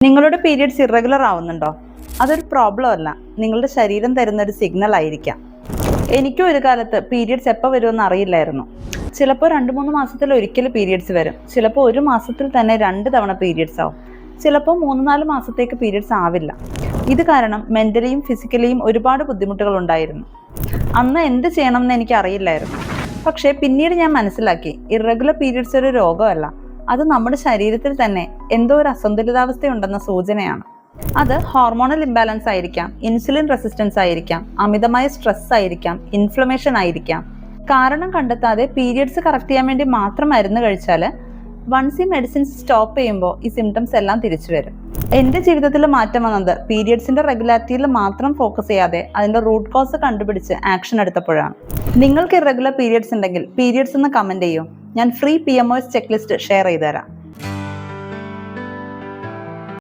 നിങ്ങളുടെ periods irregular ആവുന്നുണ്ടോ? അതൊരു പ്രോബ്ലം അല്ല, നിങ്ങളുടെ ശരീരം തരുന്ന ഒരു സിഗ്നൽ ആയിരിക്കാം. എനിക്കും ഒരു കാലത്ത് പീരിയഡ്സ് എപ്പോൾ വരുമെന്ന് അറിയില്ലായിരുന്നു. ചിലപ്പോൾ 2-3 മാസത്തിൽ ഒരിക്കൽ പീരിയഡ്സ് വരും, ചിലപ്പോൾ ഒരു മാസത്തിൽ തന്നെ 2 തവണ പീരിയഡ്സ് ആവും, ചിലപ്പോൾ 3-4 മാസത്തേക്ക് പീരിയഡ്സ് ആവില്ല. ഇത് കാരണം മെൻ്റലിയും ഫിസിക്കലിയും ഒരുപാട് ബുദ്ധിമുട്ടുകൾ ഉണ്ടായിരുന്നു. അന്ന് എന്ത് ചെയ്യണമെന്ന് എനിക്ക് അറിയില്ലായിരുന്നു. പക്ഷേ പിന്നീട് ഞാൻ മനസ്സിലാക്കി, ഇറഗുലർ പീരിയഡ്സ് ഒരു രോഗമല്ല, അത് നമ്മുടെ ശരീരത്തിൽ തന്നെ എന്തോ ഒരു അസന്തുലിതാവസ്ഥയുണ്ടെന്ന സൂചനയാണ്. അത് ഹോർമോണൽ ഇംബാലൻസ് ആയിരിക്കാം, ഇൻസുലിൻ റെസിസ്റ്റൻസ് ആയിരിക്കാം, അമിതമായ സ്ട്രെസ് ആയിരിക്കാം, ഇൻഫ്ലമേഷൻ ആയിരിക്കാം. കാരണം കണ്ടെത്താതെ പീരിയഡ്സ് കറക്റ്റ് ചെയ്യാൻ വേണ്ടി മാത്രം മരുന്ന് കഴിച്ചാൽ വൺസ് ഈ മെഡിസിൻസ് സ്റ്റോപ്പ് ചെയ്യുമ്പോൾ ഈ സിംറ്റംസ് എല്ലാം തിരിച്ചു വരും. എൻ്റെ ജീവിതത്തിൽ മാറ്റം വന്നത് പീരിയഡ്സിൻ്റെ റെഗുലാരിറ്റിയിൽ മാത്രം ഫോക്കസ് ചെയ്യാതെ അതിൻ്റെ റൂട്ട് കോസ് കണ്ടുപിടിച്ച് ആക്ഷൻ എടുത്തപ്പോഴാണ്. നിങ്ങൾക്ക് ഇറഗുലർ പീരിയഡ്സ് ഉണ്ടെങ്കിൽ പീരിയഡ്സ് എന്ന് കമൻറ്റ് ചെയ്യൂ. ഞാൻ free PMOS check list share ചെയ്തു തരാം.